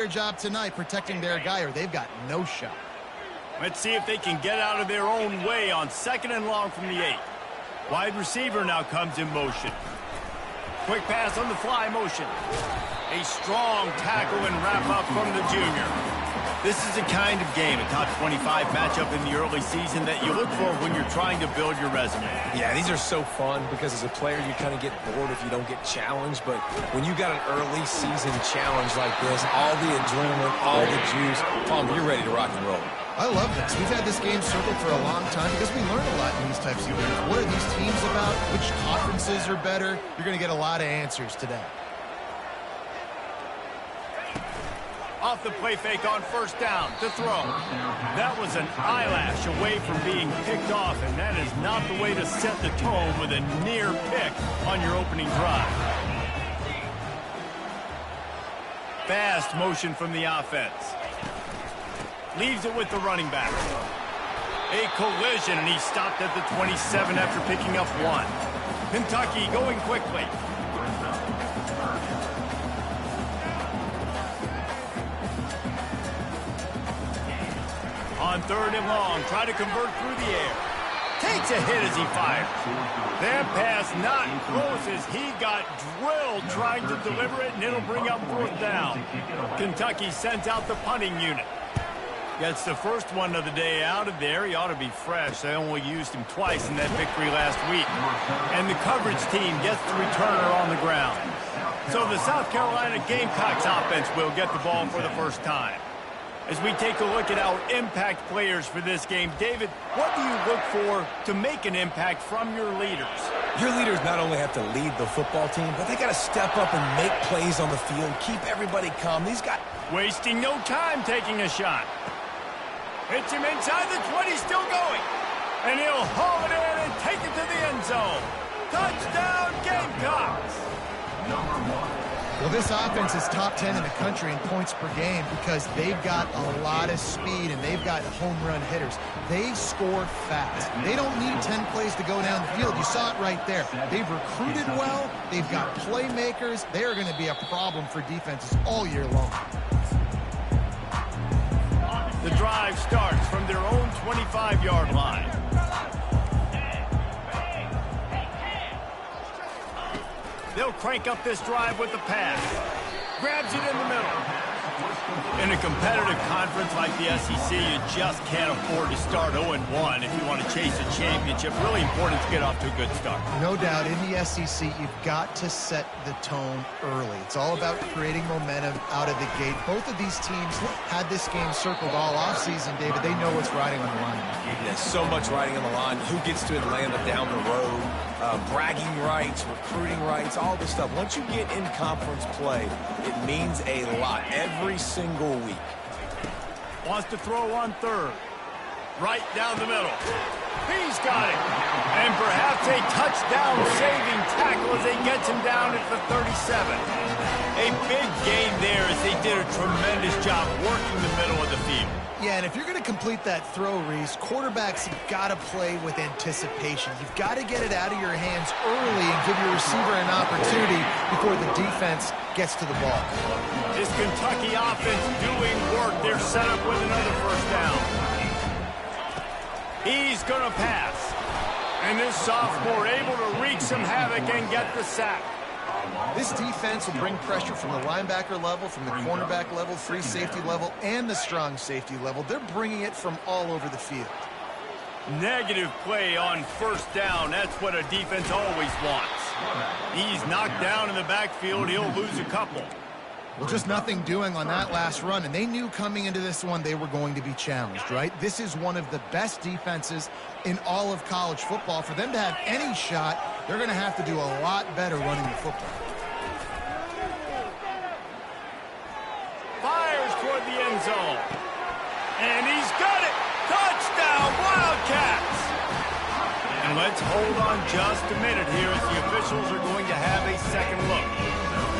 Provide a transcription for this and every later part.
their job tonight protecting their guy, or they've got no shot. Let's see if they can get out of their own way on 2nd and long from the 8. Wide receiver now comes in motion. Quick pass on the fly motion. A strong tackle and wrap up from the junior. This is the kind of game, a top 25 matchup in the early season, that you look for when you're trying to build your resume. Yeah, these are so fun because as a player, you kind of get bored if you don't get challenged. But when you got an early season challenge like this, all the adrenaline, all the juice, Palmer, you're ready to rock and roll. I love this. We've had this game circled for a long time because we learn a lot in these types of games. What are these teams about? Which conferences are better? You're going to get a lot of answers today. Off the play fake on 1st down to throw. That was an eyelash away from being picked off, and that is not the way to set the tone with a near pick on your opening drive. Fast motion from the offense. Leaves it with the running back. A collision, and he stopped at the 27 after picking up 1. Kentucky going quickly. On 3rd and long, try to convert through the air. Takes a hit as he fires. That pass not close as he got drilled trying to deliver it, and it'll bring up 4th down. Kentucky sends out the punting unit. Gets the first one of the day out of there. He ought to be fresh. They only used him twice in that victory last week. And the coverage team gets the returner on the ground. So the South Carolina Gamecocks offense will get the ball for the first time. As we take a look at our impact players for this game, David, what do you look for to make an impact from your leaders? Your leaders not only have to lead the football team, but they got to step up and make plays on the field, keep everybody calm. These guys wasting no time taking a shot. Hits him inside the 20, still going. And he'll haul it in and take it to the end zone. Touchdown, Gamecocks! Well, this offense is top 10 in the country in points per game because they've got a lot of speed and they've got home run hitters. They score fast. They don't need 10 plays to go down the field. You saw it right there. They've recruited well. They've got playmakers. They are going to be a problem for defenses all year long. The drive starts from their own 25-yard line. They'll crank up this drive with the pass. Grabs it in the middle. In a competitive conference like the SEC, you just can't afford to start 0-1 if you want to chase a championship. Really important to get off to a good start. No doubt, in the SEC, you've got to set the tone early. It's all about creating momentum out of the gate. Both of these teams had this game circled all offseason, David. They know what's riding on the line. There's so much riding on the line. Who gets to Atlanta down the road? Bragging rights, recruiting rights, all this stuff. Once you get in conference play, it means a lot every single week. Wants to throw on 3rd. Right down the middle. He's got it. And perhaps a touchdown-saving tackle as they gets him down at the 37. A big gain there as they did a tremendous job working the middle of the field. Yeah, and if you're going to complete that throw, Reese, quarterbacks have got to play with anticipation. You've got to get it out of your hands early and give your receiver an opportunity before the defense gets to the ball. This Kentucky offense doing work. They're set up with another 1st down. He's going to pass. And this sophomore able to wreak some havoc and get the sack. This defense will bring pressure from the linebacker level, from the cornerback level, free safety level, and the strong safety level. They're bringing it from all over the field. Negative play on 1st down. That's what a defense always wants. He's knocked down in the backfield. He'll lose a couple. Well, just nothing doing on that last run, and they knew coming into this one they were going to be challenged, right? This is one of the best defenses in all of college football. For them to have any shot, they're going to have to do a lot better running the football. Fires toward the end zone. And he's got it! Touchdown, Wildcats! And let's hold on just a minute here as the officials are going to have a second look.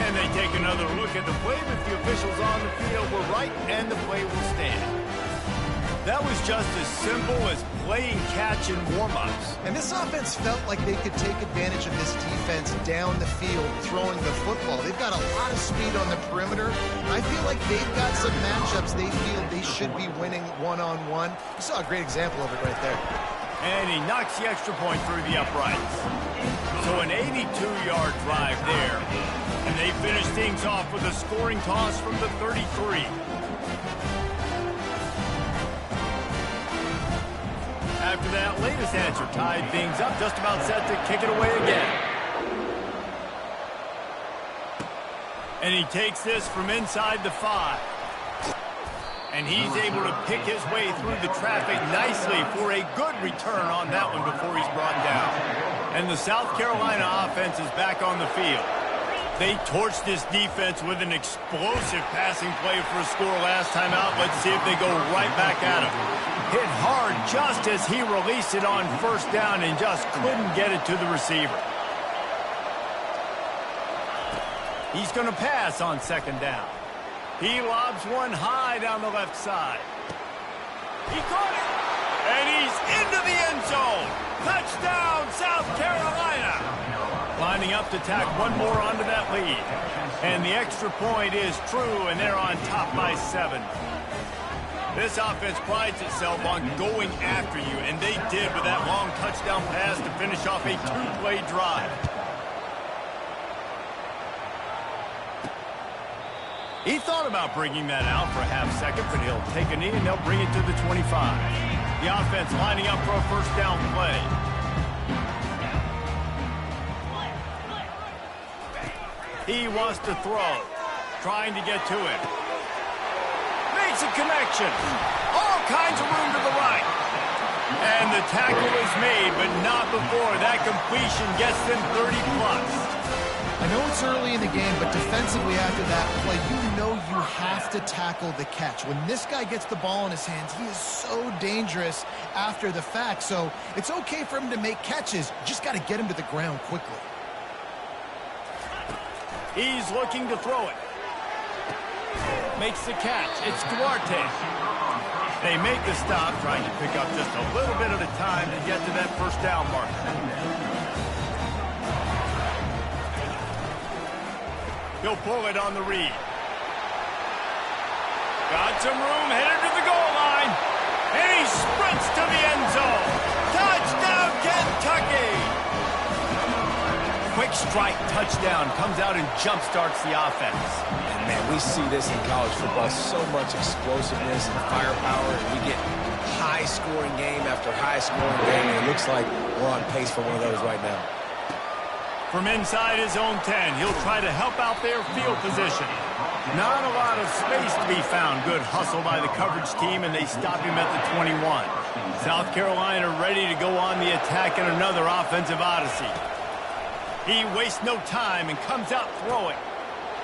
And they take another look at the play, but the officials on the field were right, and the play will stand. That was just as simple as playing catch in warm-ups. And this offense felt like they could take advantage of this defense down the field throwing the football. They've got a lot of speed on the perimeter. I feel like they've got some matchups they feel they should be winning one-on-one. You saw a great example of it right there. And he knocks the extra point through the uprights. So an 82-yard drive there. And they finish things off with a scoring toss from the 33. After that latest answer tied things up, just about set to kick it away again. And he takes this from inside the 5. And he's able to pick his way through the traffic nicely for a good return on that one before he's brought down. And the South Carolina offense is back on the field. They torched this defense with an explosive passing play for a score last time out. Let's see if they go right back at him. Hit hard just as he released it on first down and just couldn't get it to the receiver. He's going to pass on second down. He lobs one high down the left side. He caught it, and he's into the end zone. Touchdown, South Carolina. Lining up to tack one more onto that lead. And the extra point is true, and they're on top by 7. This offense prides itself on going after you, and they did with that long touchdown pass to finish off a 2-play drive. He thought about bringing that out for a half second, but he'll take a knee and they'll bring it to the 25. The offense lining up for a first down play. He wants to throw, trying to get to it. Makes a connection. All kinds of room to the right. And the tackle is made, but not before that completion gets them 30+. I know it's early in the game, but defensively after that play, you know you have to tackle the catch. When this guy gets the ball in his hands, he is so dangerous after the fact. So it's okay for him to make catches. Just got to get him to the ground quickly. He's looking to throw it. Makes the catch. It's Duarte. They make the stop, trying to pick up just a little bit at a time to get to that first down marker. He'll pull it on the read. Got some room, headed to the goal line. And he sprints to the end zone. Touchdown, Kentucky! Quick strike touchdown comes out and jump-starts the offense. And, man, we see this in college football. So much explosiveness and firepower. And we get high-scoring game after high-scoring game. And it looks like we're on pace for one of those right now. From inside his own 10, he'll try to help out their field position. Not a lot of space to be found. Good hustle by the coverage team, and they stop him at the 21. South Carolina ready to go on the attack in another offensive odyssey. He wastes no time and comes out throwing.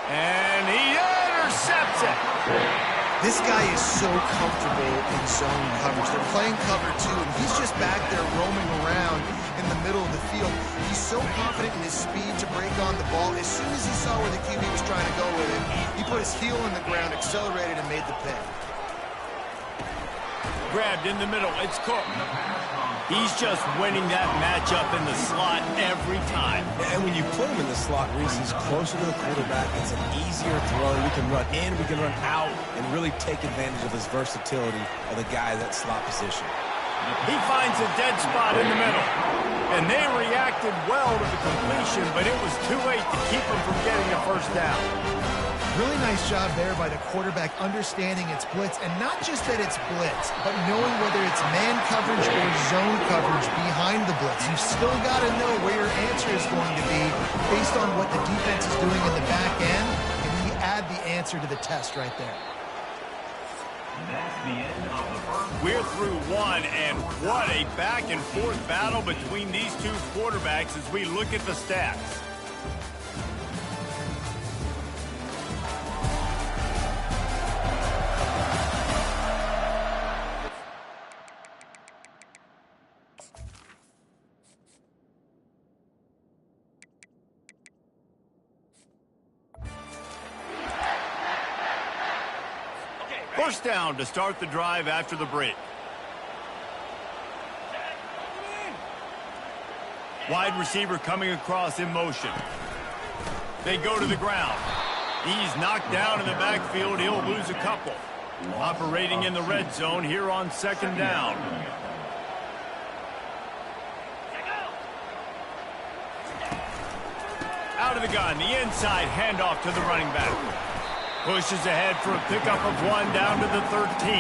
And he intercepts it. This guy is so comfortable in zone coverage. They're playing cover 2, and he's just back there roaming around in the middle of the field. He's so confident in his speed to break on the ball. As soon as he saw where the QB was trying to go with it, he put his heel in the ground, accelerated, and made the pick. Grabbed in the middle. It's Cook. He's just winning that matchup in the slot every time. And when you put him in the slot, Reese, he's closer to the quarterback. It's an easier throw. We can run in, we can run out, and really take advantage of his versatility of the guy in that slot position. He finds a dead spot in the middle. And they reacted well to the completion, but it was too late to keep him from getting a first down. Really nice job there by the quarterback understanding it's blitz, and not just that it's blitz, but knowing whether it's man coverage or zone coverage behind the blitz. You've still got to know where your answer is going to be based on what the defense is doing in the back end, and he add the answer to the test right there. We're through one, and what a back-and-forth battle between these two quarterbacks as we look at the stats. First down to start the drive after the break. Wide receiver coming across in motion. They go to the ground. He's knocked down in the backfield. He'll lose a couple. Operating in the red zone here on second down. Out of the gun, the inside handoff to the running back. Pushes ahead for a pickup of 1 down to the 13.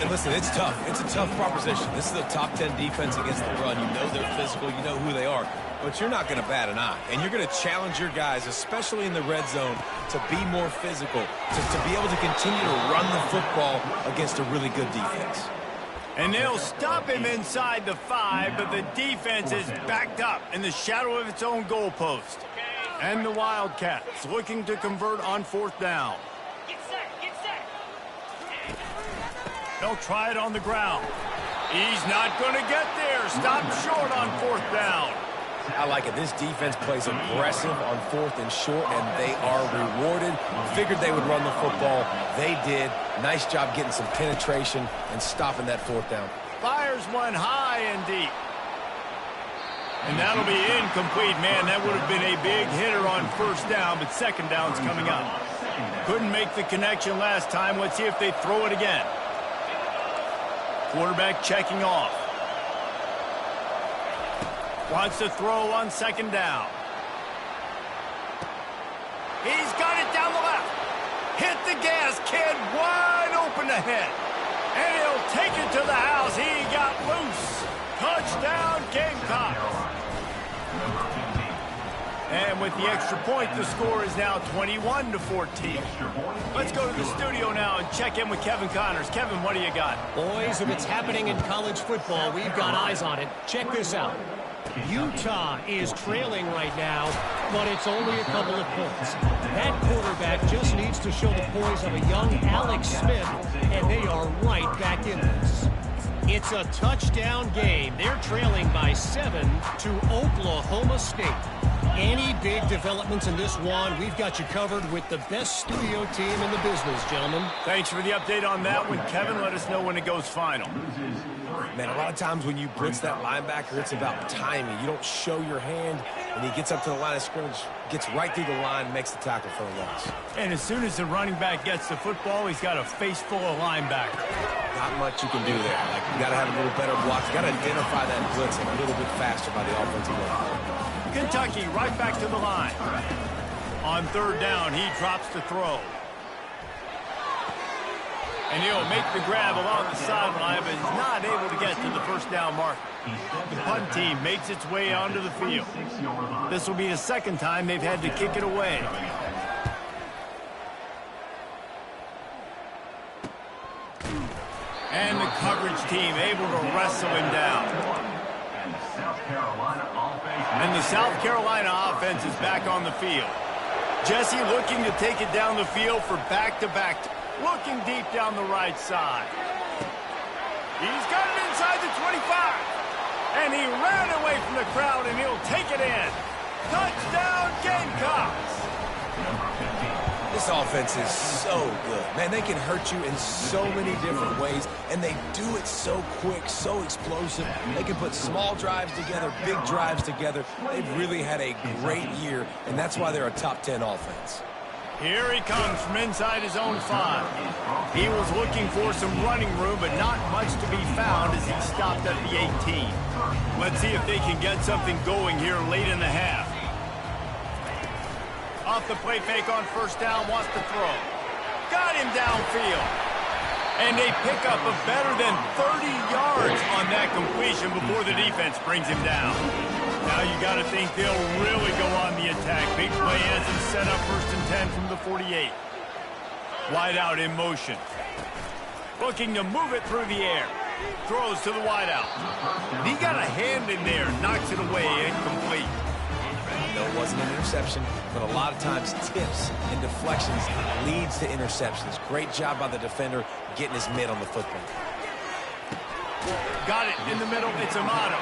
And listen, it's tough. It's a tough proposition. This is a top 10 defense against the run. You know they're physical. You know who they are. But you're not going to bat an eye. And you're going to challenge your guys, especially in the red zone, to be more physical, to be able to continue to run the football against a really good defense. And they'll stop him inside the 5, but the defense is backed up in the shadow of its own goalpost. And the Wildcats looking to convert on 4th down. They'll try it on the ground. He's not going to get there. Stop short on 4th down. I like it. This defense plays aggressive on 4th and short, and they are rewarded. Figured they would run the football. They did. Nice job getting some penetration and stopping that 4th down. Fires one high and deep. And that'll be incomplete. Man, that would have been a big hitter on 1st down, but 2nd down's coming up. Couldn't make the connection last time. Let's see if they throw it again. Quarterback checking off. Wants to throw on 2nd down. He's got it down the left. Hit the gas, kid. Wide open ahead. And he'll take it to the house. He got loose. Touchdown, Gamecocks. And with the extra point, the score is now 21-14. Let's go to the studio now and check in with Kevin Connors. Kevin, what do you got? Boys, if it's happening in college football, we've got eyes on it. Check this out. Utah is trailing right now, but it's only a couple of points. That quarterback just needs to show the poise of a young Alex Smith, and they are right back in this. It's a touchdown game. They're trailing by 7 to Oklahoma State. Any big developments in this one, we've got you covered with the best studio team in the business, gentlemen. Thanks for the update on that one, Kevin. Let us know when it goes final. Man, a lot of times when you blitz that linebacker, it's about timing. You don't show your hand, and he gets up to the line of scrimmage, gets right through the line, makes the tackle for a loss. And as soon as the running back gets the football, he's got a face full of linebackers. Not much you can do there. Like, you got to have a little better block. You got to identify that blitz a little bit faster by the offensive line. Kentucky right back to the line. On 3rd down, he drops the throw. And he'll make the grab along the sideline, but he's not able to get to the 1st down marker. The punt team makes its way onto the field. This will be the 2nd time they've had to kick it away. And the coverage team able to wrestle him down. And the South Carolina offense is back on the field. Jesse looking to take it down the field for back-to-back. Looking deep down the right side. He's got it inside the 25. And he ran away from the crowd, and he'll take it in. Touchdown, Gamecocks. This offense is so good. Man, they can hurt you in so many different ways, and they do it so quick, so explosive. They can put small drives together, big drives together. They've really had a great year, and that's why they're a top 10 offense. Here he comes from inside his own 5. He was looking for some running room, but not much to be found as he stopped at the 18. Let's see if they can get something going here late in the half. Off the play fake on 1st down, wants to throw. Got him downfield. And they pick up a better than 30 yards on that completion before the defense brings him down. Now you got to think they'll really go on the attack. Big play has him set up 1st and 10 from the 48. Wide out in motion. Looking to move it through the air. Throws to the wide out. He got a hand in there, knocks it away, incomplete. No, it wasn't an interception, but a lot of times tips and deflections leads to interceptions. Great job by the defender getting his mitt on the football. Got it in the middle. It's Amato.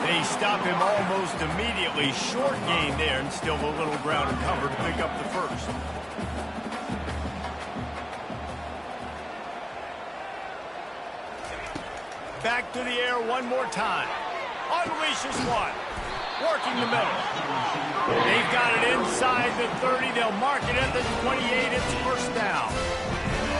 They stop him almost immediately. Short gain there, and still a little ground to cover to pick up the 1st. Back to the air one more time. Unleashes one. working the middle. They've got it inside the 30. They'll mark it at the 28. It's first down.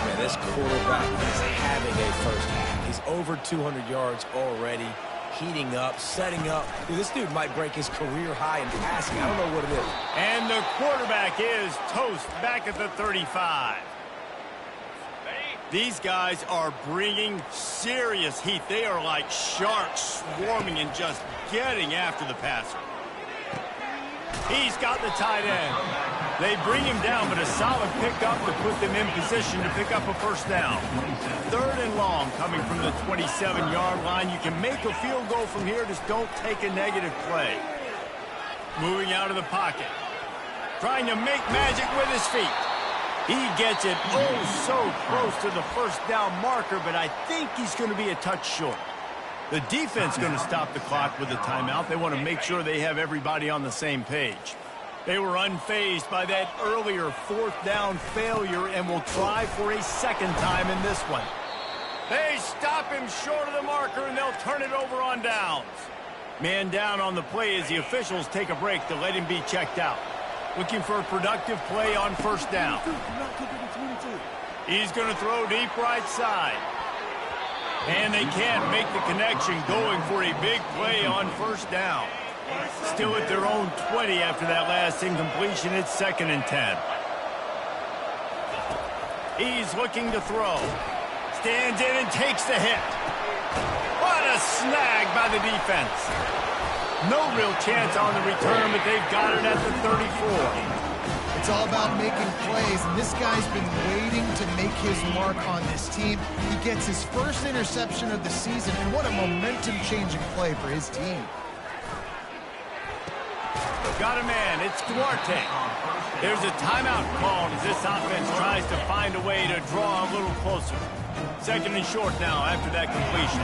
Man, this quarterback is having a first half. He's over 200 yards already, heating up, setting up. Dude, this dude might break his career high in passing. I don't know what it is. And the quarterback is toast back at the 35. These guys are bringing serious heat. They are like sharks swarming and just getting after the passer. He's got the tight end. They bring him down, but a solid pickup to put them in position to pick up a first down. 3rd and long coming from the 27-yard line. You can make a field goal from here, just don't take a negative play. Moving out of the pocket. Trying to make magic with his feet. He gets it oh so close to the first down marker, but I think he's going to be a touch short. The defense is going to stop the clock with a timeout. They want to make sure they have everybody on the same page. They were unfazed by that earlier 4th down failure and will try for a second time in this one. They stop him short of the marker, and they'll turn it over on downs. Man down on the play as the officials take a break to let him be checked out. Looking for a productive play on first down. He's going to throw deep right side. And they can't make the connection, going for a big play on first down. Still at their own 20 after that last incompletion. It's 2nd and 10. He's looking to throw. Stands in and takes the hit. What a snag by the defense. No real chance on the return, but they've got it at the 34. It's all about making plays, and this guy's been waiting to make his mark on this team. He gets his first interception of the season, and what a momentum-changing play for his team. Got a man. It's Duarte. There's a timeout called as this offense tries to find a way to draw a little closer. 2nd and short now after that completion.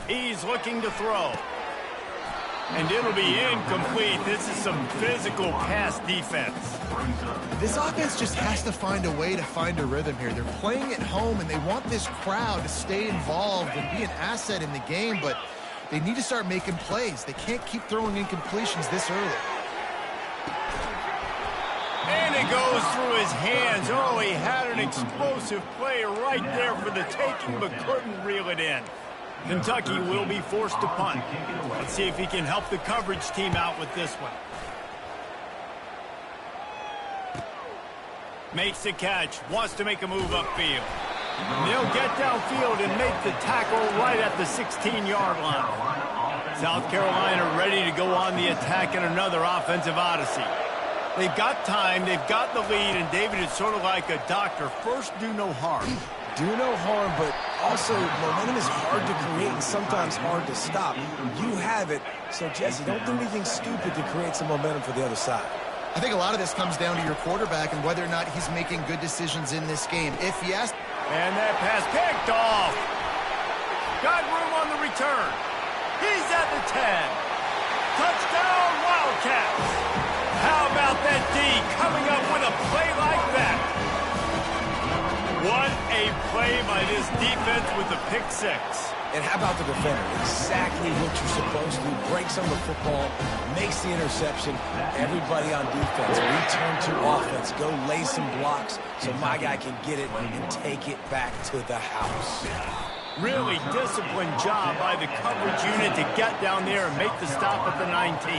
He's looking to throw. And it'll be incomplete. This is some physical pass defense. This offense just has to find a way to find a rhythm here. They're playing at home, and they want this crowd to stay involved and be an asset in the game, but they need to start making plays. They can't keep throwing incompletions this early. And it goes through his hands. Oh, he had an explosive play right there for the taking, but couldn't reel it in. Kentucky will be forced to punt. Let's see if he can help the coverage team out with this one. Makes the catch. Wants to make a move upfield. They'll get downfield and make the tackle right at the 16-yard line. South Carolina ready to go on the attack in another offensive odyssey. They've got time. They've got the lead. And David, it's sort of like a doctor. First, do no harm. Do no harm, but also momentum is hard to create and sometimes hard to stop. You have it, so Jesse, don't do anything stupid to create some momentum for the other side. I think a lot of this comes down to your quarterback and whether or not he's making good decisions in this game. If yes... And that pass picked off. Got room on the return. He's at the 10. Touchdown, Wildcats. How about that D coming up with a play like that? What a play by this defense with the pick 6. And how about the defender? Exactly what you're supposed to. Breaks on the football, makes the interception. Everybody on defense, return to offense. Go lay some blocks so my guy can get it and take it back to the house. Really disciplined job by the coverage unit to get down there and make the stop at the 19.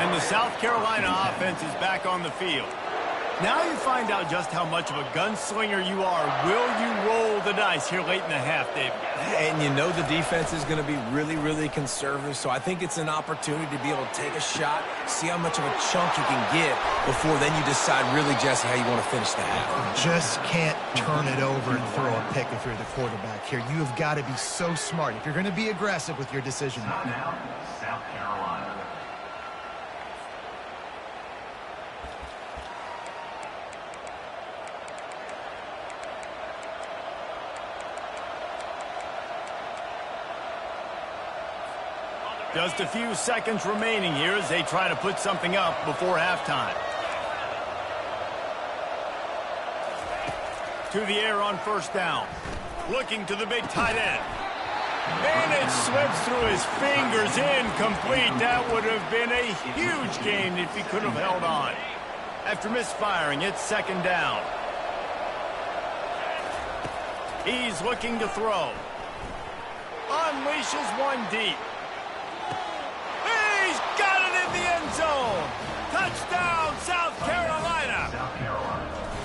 And the South Carolina offense is back on the field. Now you find out just how much of a gunslinger you are. Will you roll the dice here late in the half, David? And you know the defense is going to be really, really conservative, so I think it's an opportunity to be able to take a shot, see how much of a chunk you can get before then you decide really, Jesse, how you want to finish the half. Just can't turn it over and throw a pick if you're the quarterback here. You have got to be so smart if you're going to be aggressive with your decision. Now, South Carolina. Just a few seconds remaining here as they try to put something up before halftime. To the air on first down. Looking to the big tight end. And it slips through his fingers, incomplete. That would have been a huge gain if he could have held on. After misfiring, it's second down. He's looking to throw. Unleashes one deep. He's got it in the end zone. Touchdown, South Carolina.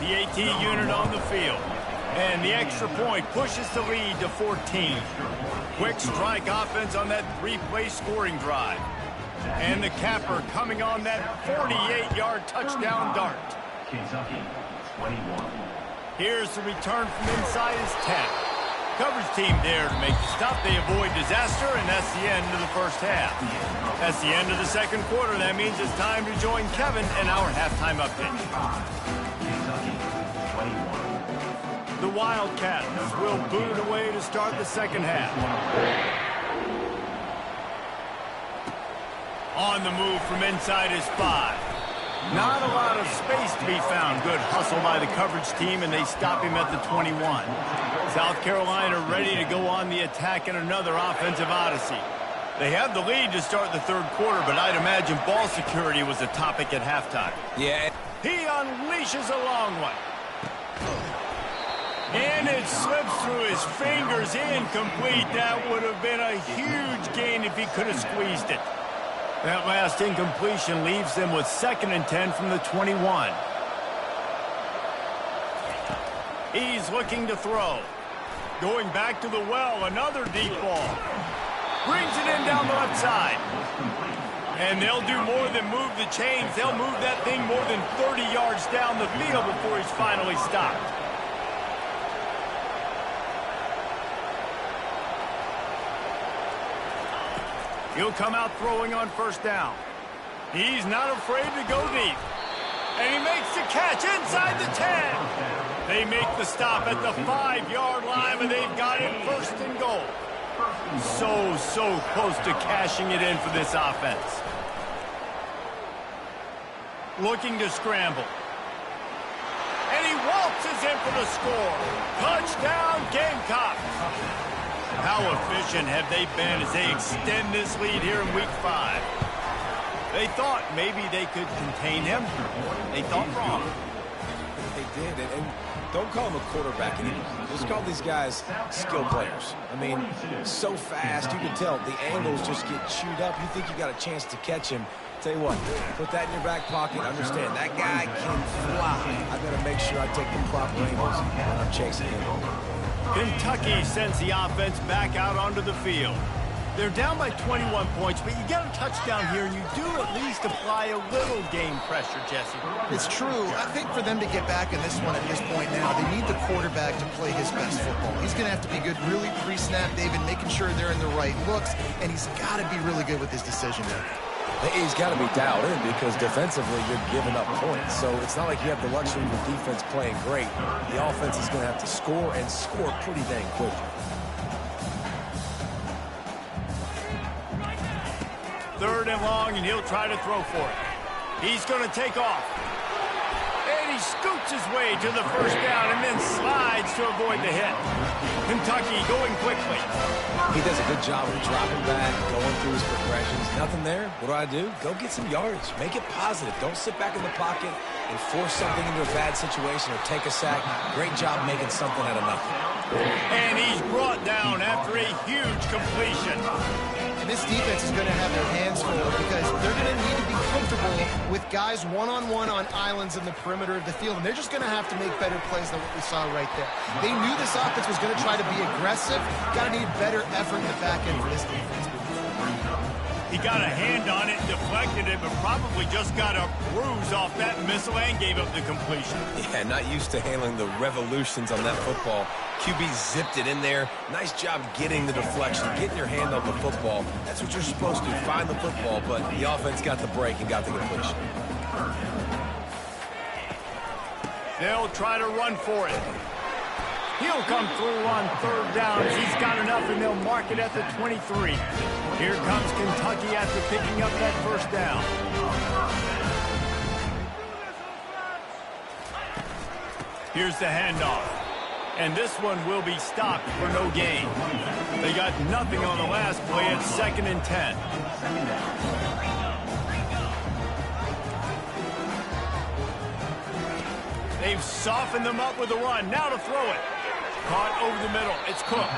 The AT unit on the field. And the extra point pushes the lead to 14. Quick strike offense on that three-play scoring drive. And the capper coming on that 48-yard touchdown dart. Kentucky, 21. Here's the return from inside his 10. Coverage team there to make the stop. They avoid disaster, and that's the end of the first half. That's the end of the second quarter. That means it's time to join Kevin in our halftime update. Kentucky, 21. The Wildcats will boot it away to start the second half. On the move from inside his 5. Not a lot of space to be found. Good hustle by the coverage team, and they stop him at the 21. South Carolina ready to go on the attack in another offensive odyssey. They have the lead to start the third quarter, but I'd imagine ball security was a topic at halftime. Yeah. He unleashes a long one. And it slips through his fingers, incomplete. That would have been a huge gain if he could have squeezed it. That last incompletion leaves them with 2nd and 10 from the 21. He's looking to throw. Going back to the well, another deep ball. Brings it in down the left side. And they'll do more than move the chains. They'll move that thing more than 30 yards down the field before he's finally stopped. He'll come out throwing on first down. He's not afraid to go deep. And he makes the catch inside the 10. They make the stop at the 5-yard line, and they've got it 1st and goal. So close to cashing it in for this offense. Looking to scramble. And he waltzes in for the score. Touchdown, Gamecocks. How efficient have they been as they extend this lead here in Week 5? They thought maybe they could contain him. They thought wrong. They did, and don't call him a quarterback anymore. Just call these guys skill players. I mean, so fast, you can tell the angles just get chewed up. You think you got a chance to catch him. Tell you what, put that in your back pocket. Understand, that guy can fly. I got to make sure I take the proper angles when I'm chasing him. Kentucky sends the offense back out onto the field. They're down by 21 points, but you get a touchdown here, and you do at least apply a little game pressure, Jesse. It's true. I think for them to get back in this one at this point now, they need the quarterback to play his best football. He's going to have to be good really pre-snap, David, making sure they're in the right looks, and he's got to be really good with his decision making. He's got to be dialed in because defensively you're giving up points. So it's not like you have the luxury of the defense playing great. The offense is going to have to score and score pretty dang quickly. Third and long, and he'll try to throw for it. He's going to take off. And he scoots his way to the first down and then slides to avoid the hit. Kentucky going quickly. He does a good job of dropping back, going through his progressions. Nothing there. What do? Go get some yardage. Make it positive. Don't sit back in the pocket and force something into a bad situation or take a sack. Great job making something out of nothing. And he's brought down after a huge completion. And this defense is going to have their hands full because they're going to need to be comfortable with guys one-on-one on islands in the perimeter of the field. And they're just going to have to make better plays than what we saw right there. They knew this offense was going to try to be aggressive. Got to need better effort in the back end for this defense. He got a hand on it, deflected it, but probably just got a bruise off that missile and gave up the completion. Yeah, not used to handling the revolutions on that football. QB zipped it in there. Nice job getting the deflection, getting your hand on the football. That's what you're supposed to do, find the football, but the offense got the break and got the completion. They'll try to run for it. He'll come through on third down. He's got enough, and they'll mark it at the 23. Here comes Kentucky after picking up that first down. Here's the handoff. And this one will be stopped for no gain. They got nothing on the last play at 2nd and 10. They've softened them up with a run. Now to throw it. Caught over the middle. It's Cook.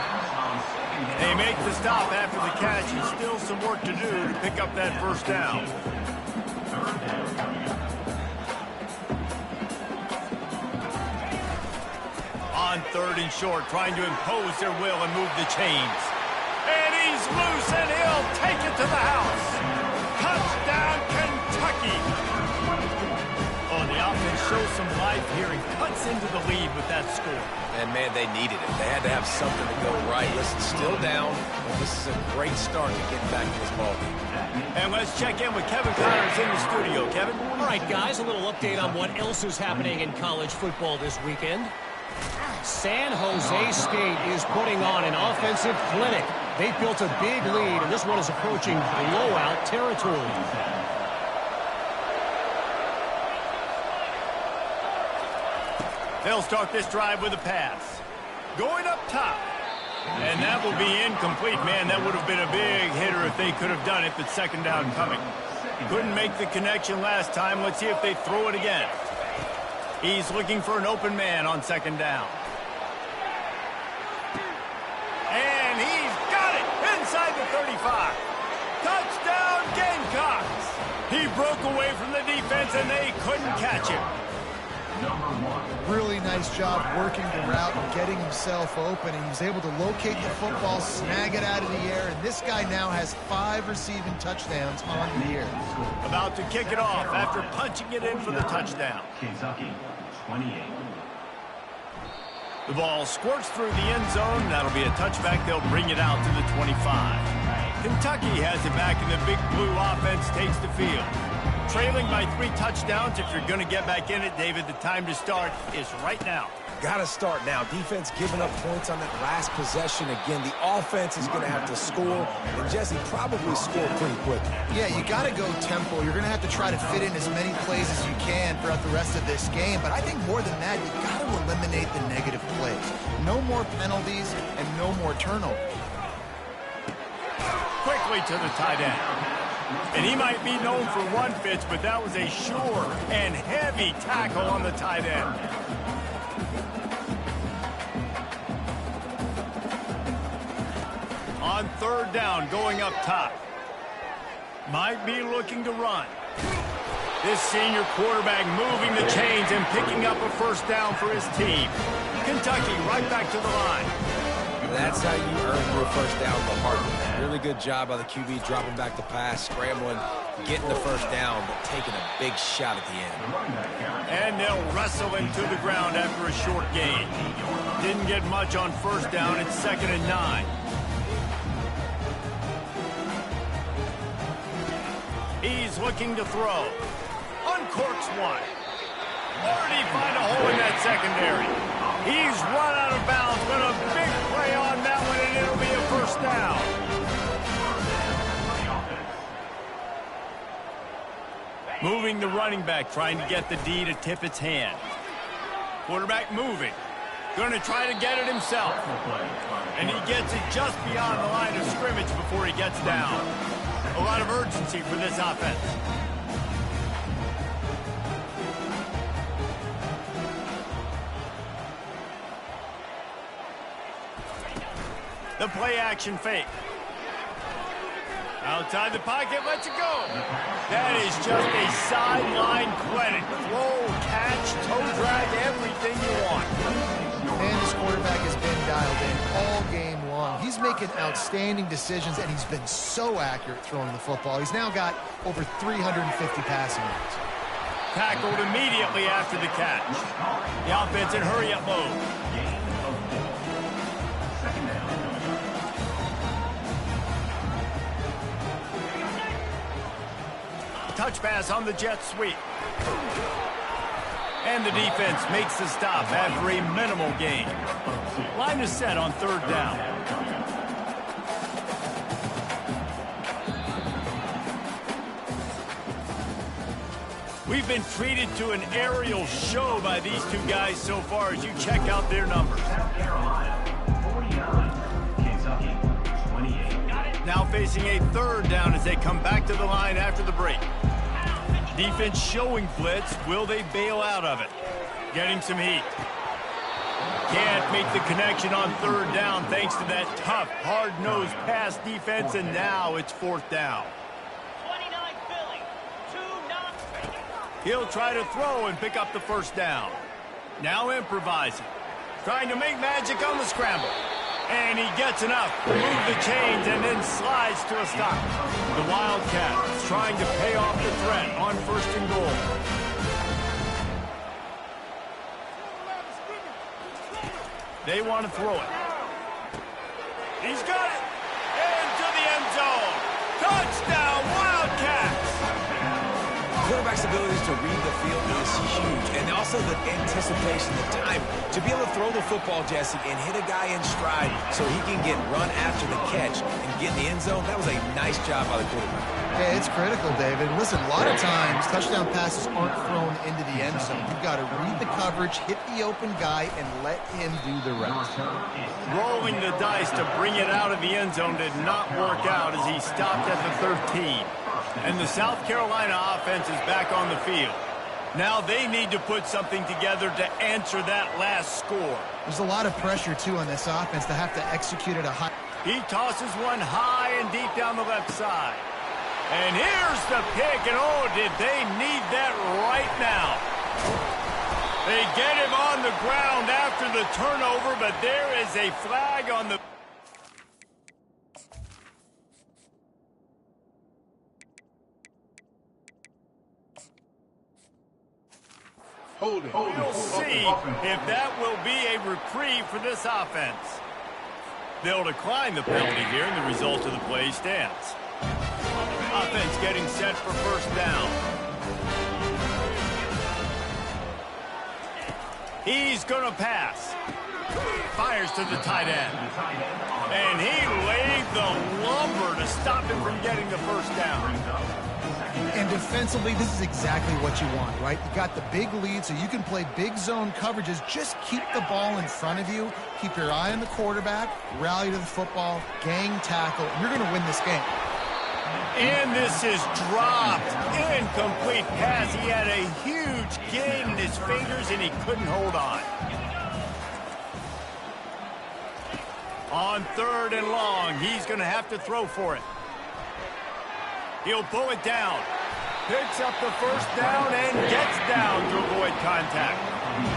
They make the stop after the catch, and still some work to do to pick up that first down. On 3rd and short, trying to impose their will and move the chains. And he's loose, and he'll take it to the house. Touchdown, Kentucky. Oh, the offense shows some life here and cuts into the lead with that score. And, man, they needed it. They had to have something to go right. Listen, still down, but this is a great start to getting back in this ballgame. And let's check in with Kevin Connors in the studio. Kevin? All right, guys, a little update on what else is happening in college football this weekend. San Jose State is putting on an offensive clinic. They built a big lead, and this one is approaching blowout territory. They'll start this drive with a pass. Going up top. And that will be incomplete. Man, that would have been a big hitter if they could have done it, but 2nd down coming. Couldn't make the connection last time. Let's see if they throw it again. He's looking for an open man on 2nd down. And he's got it inside the 35. Touchdown, Gamecocks. He broke away from the defense, and they couldn't catch him. Really nice job working the route and getting himself open, and he was able to locate the football, snag it out of the air, and this guy now has 5 receiving touchdowns on the year. About to kick it off after punching it in for the touchdown. Kentucky, 28. The ball squirts through the end zone. That'll be a touchback. They'll bring it out to the 25. Kentucky has it back, and the big blue offense takes the field. Trailing by 3 touchdowns. If you're going to get back in it, David, the time to start is right now. Got to start now. Defense giving up points on that last possession. Again, the offense is going to have to score, and Jesse probably score pretty quickly. Yeah, you got to go tempo. You're going to have to try to fit in as many plays as you can throughout the rest of this game. But I think more than that, you got to eliminate the negative plays. No more penalties and no more turnovers. Quickly to the tight end. And he might be known for one pitch, but that was a sure and heavy tackle on the tight end. On 3rd down, going up top. Might be looking to run. This senior quarterback moving the chains and picking up a first down for his team. Kentucky right back to the line. That's how you earn your first down the hard way. Really good job by the QB dropping back the pass, scrambling, getting the first down, but taking a big shot at the end. And they'll wrestle him to the ground after a short gain. Didn't get much on 1st down. It's 2nd and 9. He's looking to throw. Uncorks one. Or did he find a hole in that secondary? He's run out of bounds, but a big play on that one, and it'll be a first down. Moving the running back, trying to get the D to tip its hand. Quarterback moving. Going to try to get it himself. And he gets it just beyond the line of scrimmage before he gets down. A lot of urgency for this offense. The play action fake. Outside the pocket, lets it go. That is just a sideline clinic. Throw, catch, toe drag, everything you want. And this quarterback has been dialed in all game long. He's making outstanding decisions, and he's been so accurate throwing the football. He's now got over 350 passing yards. Tackled immediately after the catch. The offense in hurry-up mode. Touch pass on the jet sweep. And the defense makes the stop after a minimal gain. Line is set on 3rd down. We've been treated to an aerial show by these two guys so far as you check out their numbers. South Carolina, 49. Kentucky, 28. Now facing a third down as they come back to the line after the break. Defense showing blitz. Will they bail out of it? Getting some heat. Can't make the connection on third down thanks to that tough, hard-nosed pass defense, and now it's fourth down. He'll try to throw and pick up the first down. Now improvising. Trying to make magic on the scramble. And he gets enough to move the chains and then slides to a stop. The Wildcats trying to pay off the threat on first and goal. They want to throw it. He's got it. Into the end zone. Touchdown, Wildcats! Quarterback's abilities to read the field is huge, and also the anticipation, the time to be able to throw the football, Jesse, and hit a guy in stride so he can get run after the catch and get in the end zone. That was a nice job by the quarterback. Yeah, it's critical, David. Listen, a lot of times touchdown passes aren't thrown into the end zone. You've got to read the coverage, hit the open guy, and let him do the rest. Rolling the dice to bring it out of the end zone did not work out as he stopped at the 13. And the South Carolina offense is back on the field. Now they need to put something together to answer that last score. There's a lot of pressure, too, on this offense to have to execute at a high... He tosses one high and deep down the left side. And here's the pick, and oh, did they need that right now. They get him on the ground after the turnover, but there is a flag on the... We'll see if that will be a reprieve for this offense. They'll decline the penalty here, and the result of the play stands. Offense getting set for first down. He's going to pass. Fires to the tight end. And he laid the lumber to stop him from getting the first down. And defensively, this is exactly what you want, right? You got the big lead, so you can play big zone coverages. Just keep the ball in front of you. Keep your eye on the quarterback. Rally to the football. Gang tackle. You're going to win this game. And this is dropped. Incomplete pass. He had a huge gain in his fingers, and he couldn't hold on. On third and long, he's going to have to throw for it. He'll pull it down. Picks up the first down and gets down to avoid contact.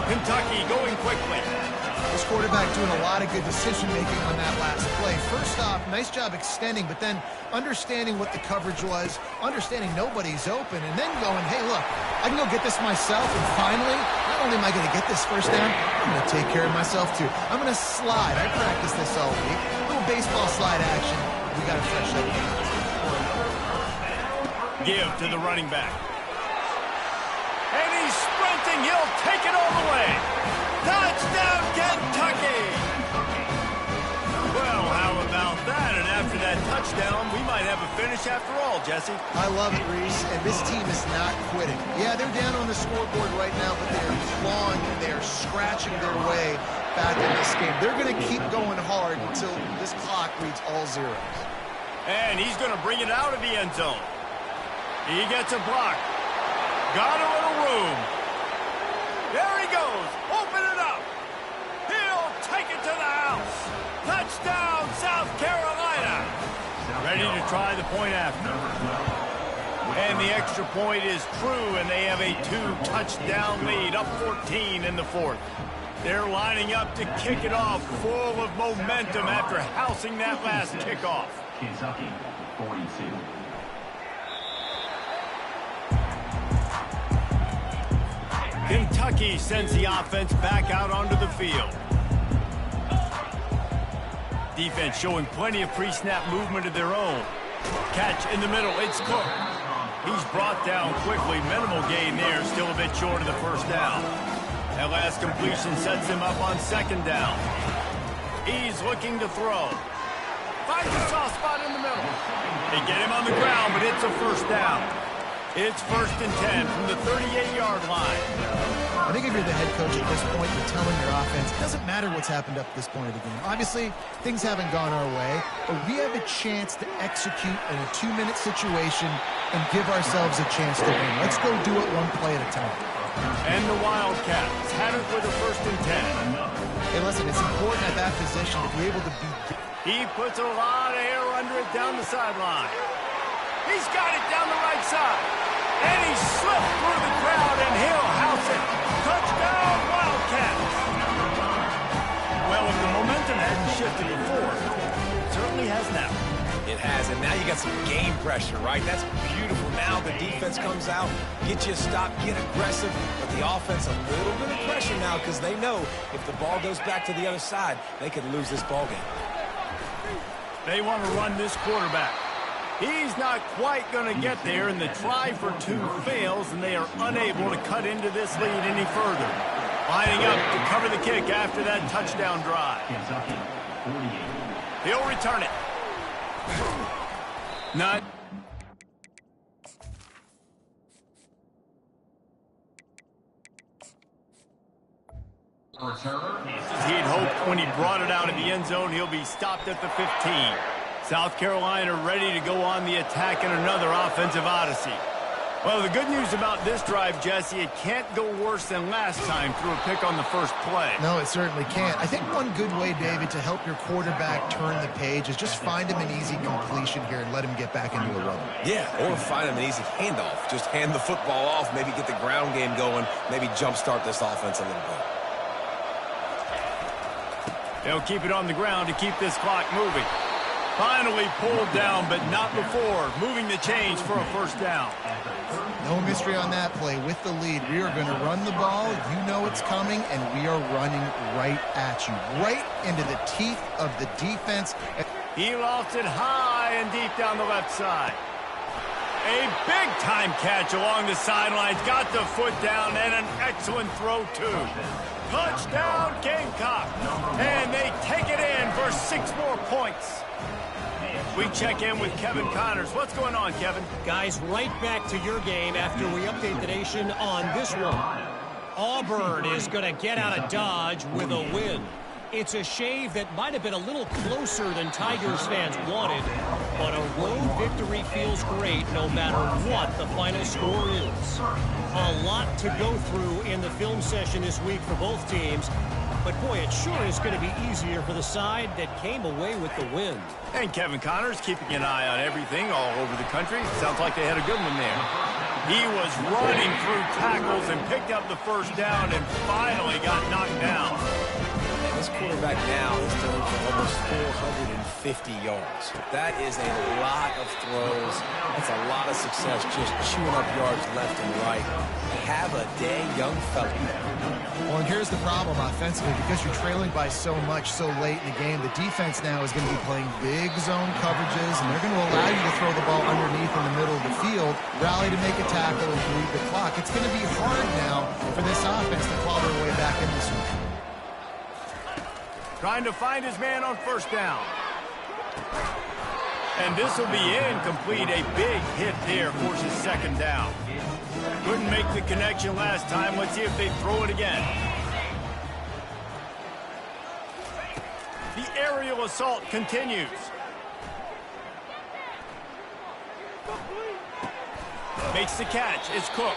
Kentucky going quickly. This quarterback doing a lot of good decision-making on that last play. First off, nice job extending, but then understanding what the coverage was, understanding nobody's open, and then going, hey, look, I can go get this myself, and finally, not only am I going to get this first down, I'm going to take care of myself, too. I'm going to slide. I practiced this all week. A little baseball slide action. We got to fresh up. Give to the running back. And he's sprinting. He'll take it all the way. Touchdown, Kentucky! Well, how about that? And after that touchdown, we might have a finish after all, Jesse. I love it, Reese, and this team is not quitting. Yeah, they're down on the scoreboard right now, but they're clawing, they're scratching their way back in this game. They're going to keep going hard until this clock reads all zeros. And he's going to bring it out of the end zone. He gets a block. Got a little room. There he goes. Open it up. He'll take it to the house. Touchdown, South Carolina. Ready to try the point after. And the extra point is true, and they have a 2-touchdown lead, up 14 in the fourth. They're lining up to kick it off, full of momentum after housing that last kickoff. Kentucky, 42. Kentucky sends the offense back out onto the field. Defense showing plenty of pre-snap movement of their own. Catch in the middle, it's Cook. He's brought down quickly, minimal gain there, still a bit short of the first down. That last completion sets him up on second down. He's looking to throw. Finds a soft spot in the middle. They get him on the ground, but it's a first down. It's 1st and 10 from the 38-yard line. I think if you're the head coach at this point, you're telling your offense, it doesn't matter what's happened up to this point of the game. Obviously, things haven't gone our way, but we have a chance to execute in a 2-minute situation and give ourselves a chance to win. Let's go do it one play at a time. And the Wildcats have it with a 1st and 10. Hey, listen, it's important at that position to be able to be... He puts a lot of air under it down the sideline. He's got it down the right side. And he slipped through the crowd, and he'll house it. Touchdown, Wildcats. Well, if the momentum hadn't shifted before, it certainly has now. It has, and now you got some game pressure, right? That's beautiful. Now the defense comes out, get you a stop, get aggressive, but the offense a little bit of pressure now because they know if the ball goes back to the other side, they could lose this ball game. They want to run this quarterback. He's not quite going to get there, and the try for 2 fails, and they are unable to cut into this lead any further. Lining up to cover the kick after that touchdown drive. Kentucky, 48. He'll return it. Not. He'd hoped when he brought it out of the end zone, he'll be stopped at the 15. South Carolina ready to go on the attack in another offensive odyssey. Well, the good news about this drive, Jesse, it can't go worse than last time through a pick on the first play. No, it certainly can't. I think one good way, David, to help your quarterback turn the page is just find him an easy completion here and let him get back into a rhythm. Yeah, or find him an easy handoff. Just hand the football off, maybe get the ground game going, maybe jumpstart this offense a little bit. They'll keep it on the ground to keep this clock moving. Finally pulled down, but not before. Moving the chains for a first down. No mystery on that play. With the lead, we are going to run the ball. You know it's coming, and we are running right at you. Right into the teeth of the defense. He lofts it high and deep down the left side. A big-time catch along the sidelines. Got the foot down, and an excellent throw, too. Touchdown, Gamecock. And they take it in for 6 more points. We check in with Kevin Connors. What's going on, Kevin? Guys, right back to your game after we update the nation on this one. Auburn is going to get out of Dodge with a win. It's a shave that might have been a little closer than Tigers fans wanted, but a road victory feels great no matter what the final score is. A lot to go through in the film session this week for both teams, but boy, it sure is going to be easier for the side that came away with the win. And Kevin Connors keeping an eye on everything all over the country. Sounds like they had a good one there. He was running through tackles and picked up the first down and finally got knocked down. This quarterback now is throwing for almost 450 yards. That is a lot of throws. That's a lot of success just chewing up yards left and right. Have a day, young fella. Well, and here's the problem offensively. Because you're trailing by so much so late in the game, the defense now is going to be playing big zone coverages, and they're going to allow you to throw the ball underneath in the middle of the field, rally to make a tackle, and bleed the clock. It's going to be hard now for this offense to claw their way back in this one. Trying to find his man on first down. And this will be incomplete. A big hit there forces second down. Couldn't make the connection last time. Let's see if they throw it again. The aerial assault continues. Makes the catch. It's Cook.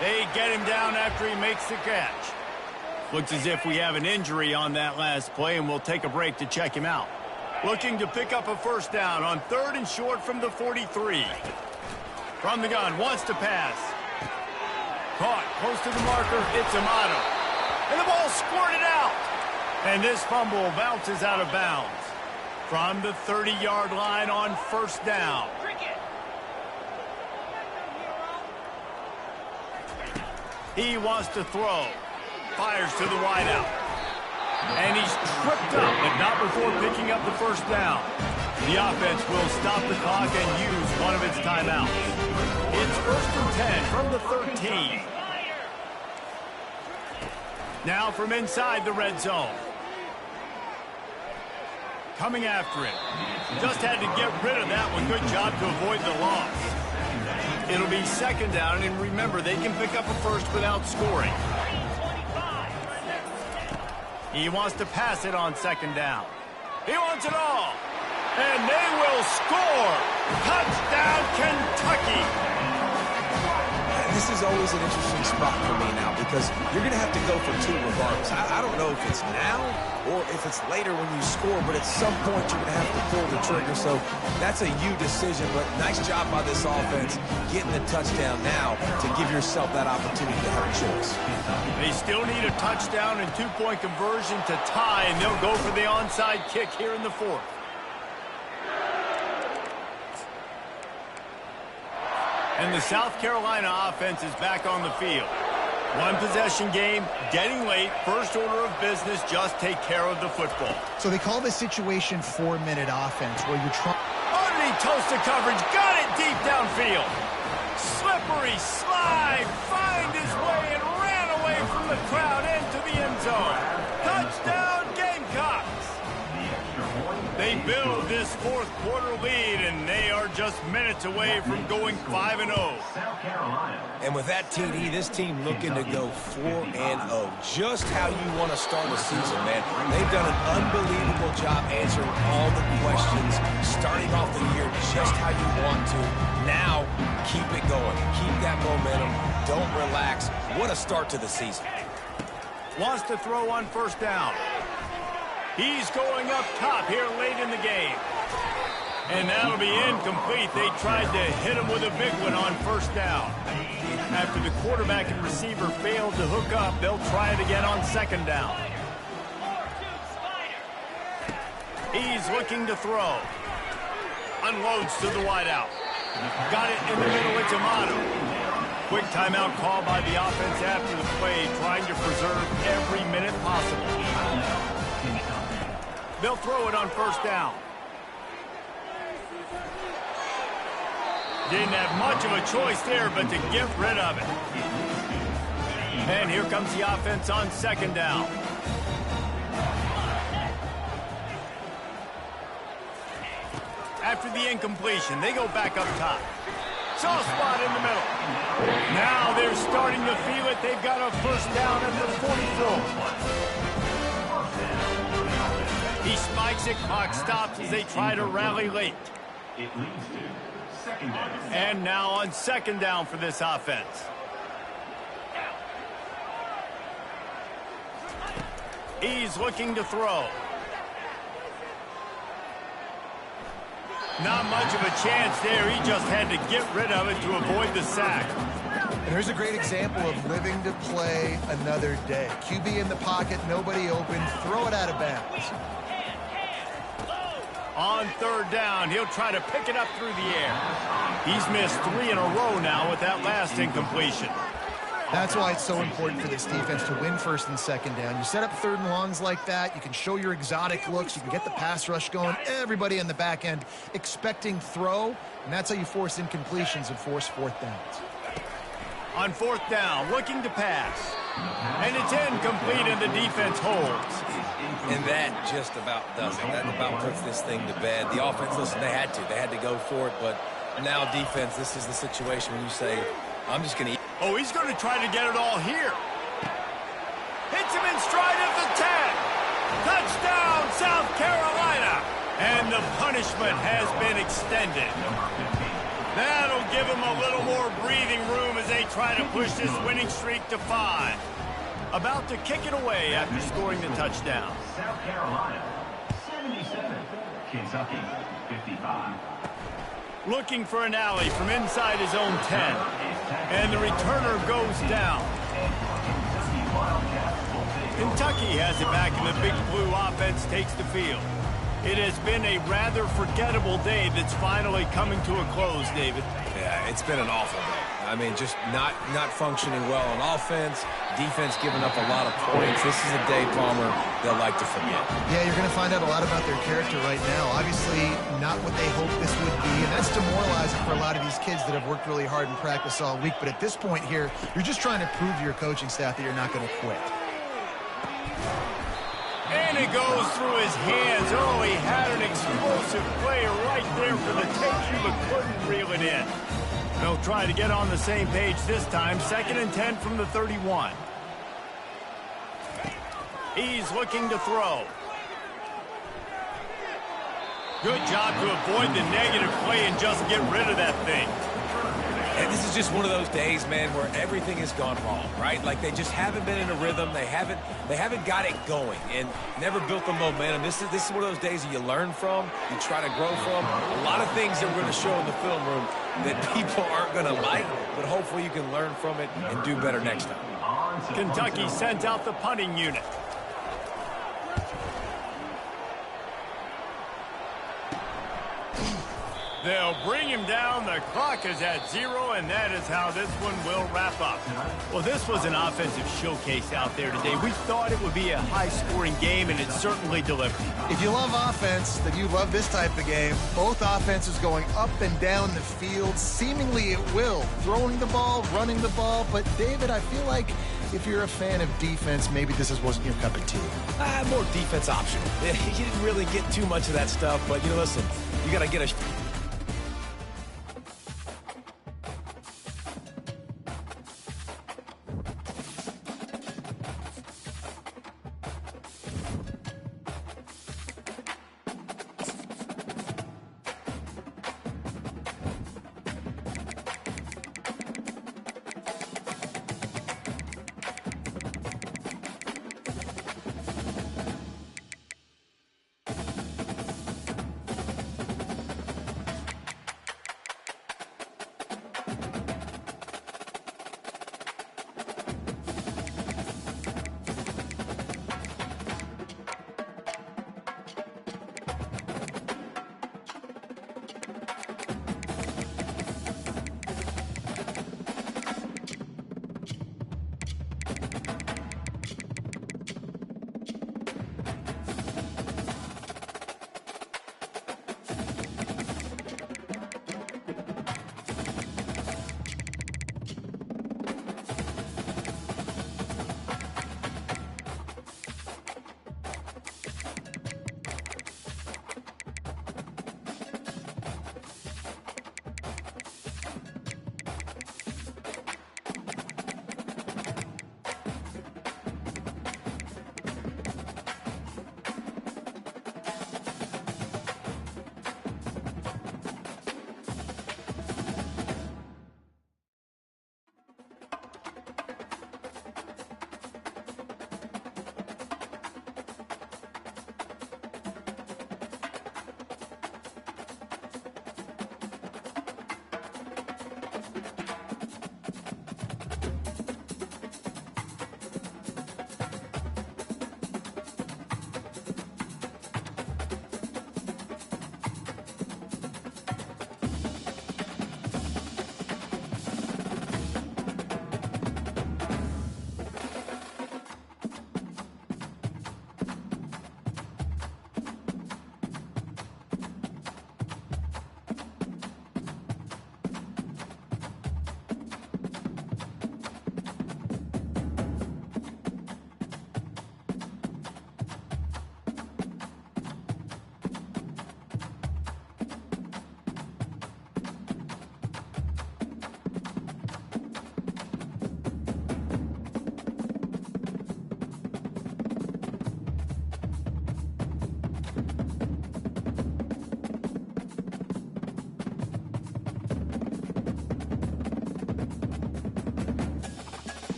They get him down after he makes the catch. Looks as if we have an injury on that last play, and we'll take a break to check him out. Looking to pick up a first down on 3rd and short from the 43. From the gun, wants to pass. Caught close to the marker, it's Amato. And the ball squirted out. And this fumble bounces out of bounds. From the 30-yard line on first down. He wants to throw. Fires to the wideout. And he's tripped up, but not before picking up the first down. The offense will stop the clock and use one of its timeouts. It's 1st and 10 from the 13. Now from inside the red zone. Coming after it. Just had to get rid of that one. Good job to avoid the loss. It'll be second down, and remember, they can pick up a first without scoring. He wants to pass it on second down. He wants it all. And they will score. Touchdown, Kentucky. This is always an interesting spot for me now because you're going to have to go for two regardless. I don't know if it's now or if it's later when you score, but at some point you're going to have to pull the trigger. So that's a you decision, but nice job by this offense getting the touchdown now to give yourself that opportunity to have a choice. They still need a touchdown and two-point conversion to tie, and they'll go for the onside kick here in the fourth. And the South Carolina offense is back on the field. One possession game, getting late, first order of business, just take care of the football. So they call this situation 4-minute offense, where you're trying... Underneath toasted coverage, got it deep downfield. Slippery slide, find his way and ran away from the crowd into the end zone. Touchdown, Gamecocks. They build this fourth quarter lead, and they are just minutes away from going 5-0. And with that TD, this team looking to go 4-0. Just how you want to start the season, man. They've done an unbelievable job answering all the questions, starting off the year just how you want to. Now, keep it going. Keep that momentum. Don't relax. What a start to the season. Wants to throw on first down. He's going up top here late in the game. And that'll be incomplete. They tried to hit him with a big one on first down. After the quarterback and receiver failed to hook up, they'll try it again on second down. He's looking to throw. Unloads to the wideout. Got it in the middle. It's Amato. Quick timeout call by the offense after the play, trying to preserve every minute possible. They'll throw it on first down. Didn't have much of a choice there, but to get rid of it. And here comes the offense on second down. After the incompletion, they go back up top. Soft spot in the middle. Now they're starting to feel it. They've got a first down at the 44. He spikes it, clock stops as they try to rally late. It leads to second down. And now on second down for this offense. He's looking to throw. Not much of a chance there. He just had to get rid of it to avoid the sack. And here's a great example of living to play another day. QB in the pocket, nobody open, throw it out of bounds. On third down, he'll try to pick it up through the air. He's missed 3 in a row now with that last incompletion. That's why it's so important for this defense to win first and second down. You set up third and longs like that, you can show your exotic looks, you can get the pass rush going, everybody in the back end expecting throw, and that's how you force incompletions and force fourth downs. On fourth down, looking to pass. And it's incomplete, and the defense holds. And that just about does it. That about puts this thing to bed. The offense, listen, they had to go for it, but now defense, this is the situation when you say, I'm just going to eat. Oh, he's going to try to get it all here. Hits him in stride at the 10. Touchdown, South Carolina. And the punishment has been extended. That'll give him a little more breathing room as they try to push this winning streak to 5. About to kick it away after scoring the touchdown. South Carolina, 77. Kentucky, 55. Looking for an alley from inside his own 10. And the returner goes down. Kentucky has it back, and the Big Blue offense takes the field. It has been a rather forgettable day that's finally coming to a close, David. Yeah, it's been an awful day. I mean, just not functioning well on offense, defense giving up a lot of points. This is a day, Palmer, they'll like to forget. Yeah, you're going to find out a lot about their character right now. Obviously, not what they hoped this would be, and that's demoralizing for a lot of these kids that have worked really hard in practice all week. But at this point here, you're just trying to prove to your coaching staff that you're not going to quit. And it goes through his hands. Oh, he had an explosive play right there for the taking, but couldn't reel it in. They'll try to get on the same page this time. 2nd and 10 from the 31. He's looking to throw. Good job to avoid the negative play and just get rid of that thing. And this is just one of those days, man, where everything has gone wrong, right? Like they just haven't been in a rhythm. They haven't got it going and never built the momentum. This is one of those days that you learn from, you try to grow from. A lot of things that we're going to show in the film room that people aren't going to like, but hopefully you can learn from it and do better next time. Kentucky sent out the punting unit. They'll bring him down. The clock is at 0, and that is how this one will wrap up. Well, this was an offensive showcase out there today. We thought it would be a high-scoring game, and it certainly delivered. If you love offense, then you love this type of game. Both offenses going up and down the field, seemingly at will. Throwing the ball, running the ball. But, David, I feel like if you're a fan of defense, maybe this wasn't your cup of tea. More defense optional. You didn't really get too much of that stuff, but, listen, you got to get a...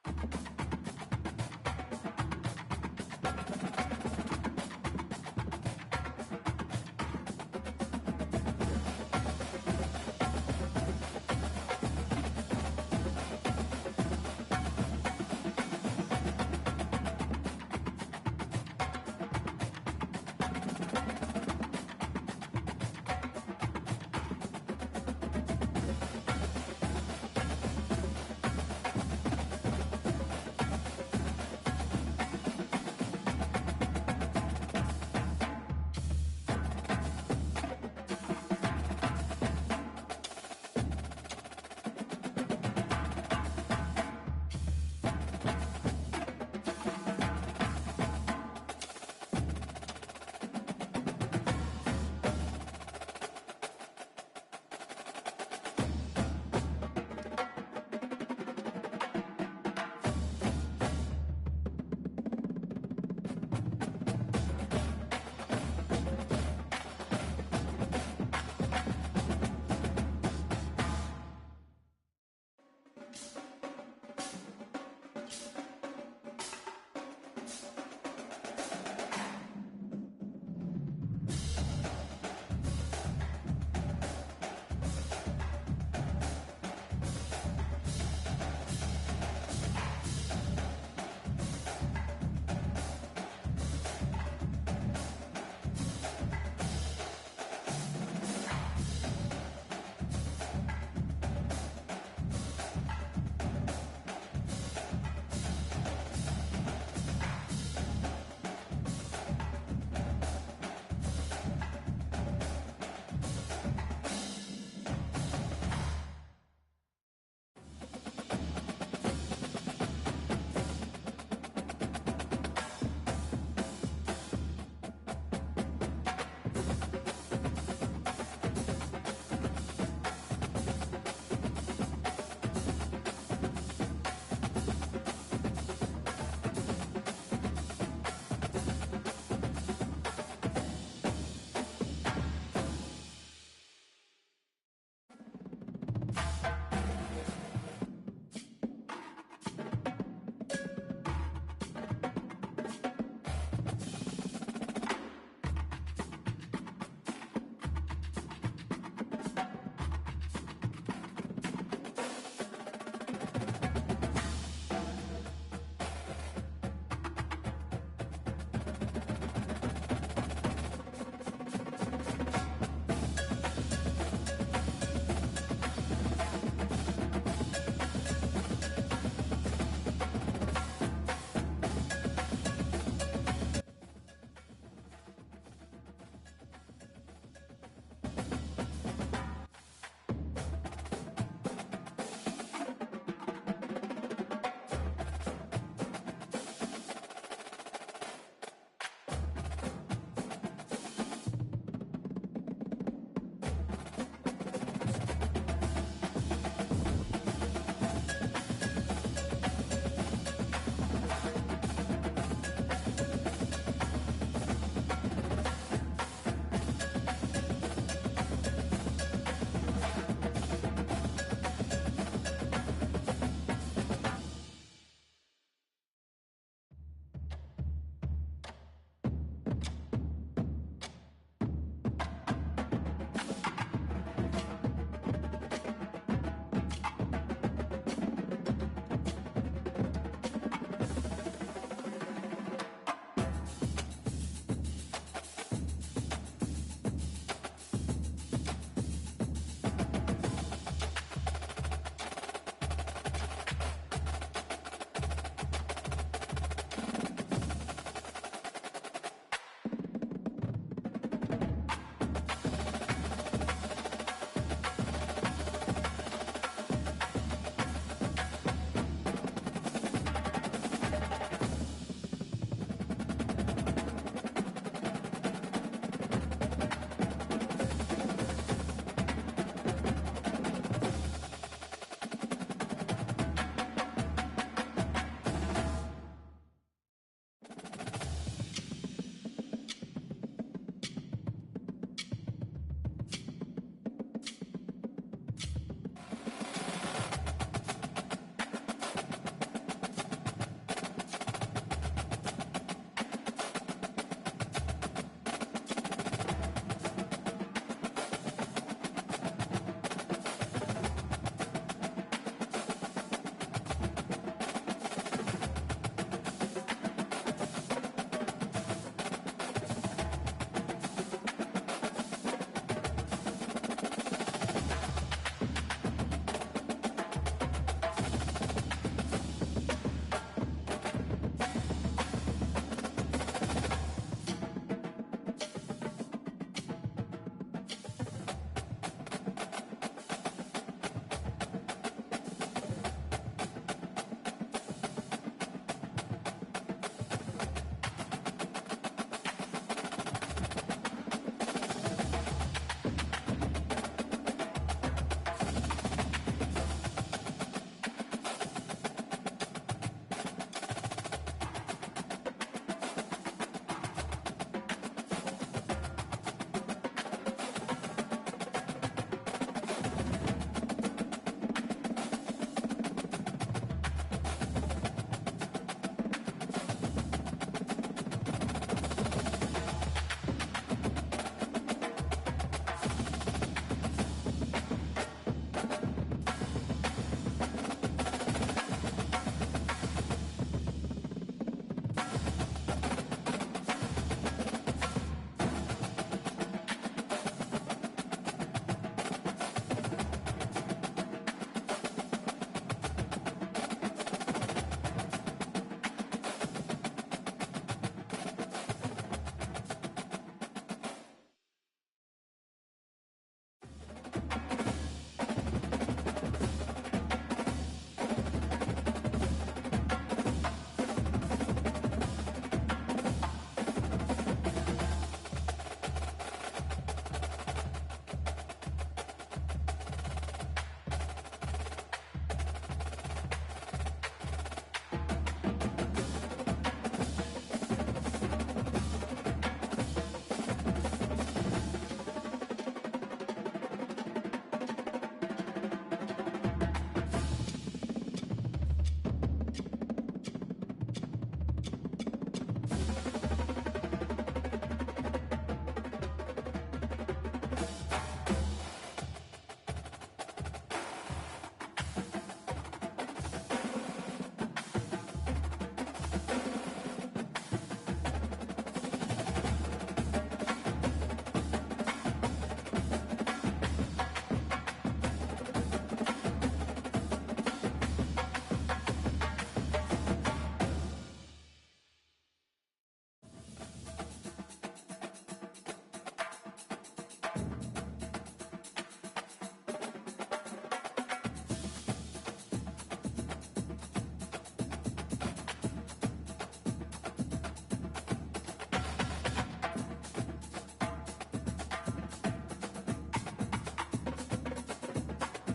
it.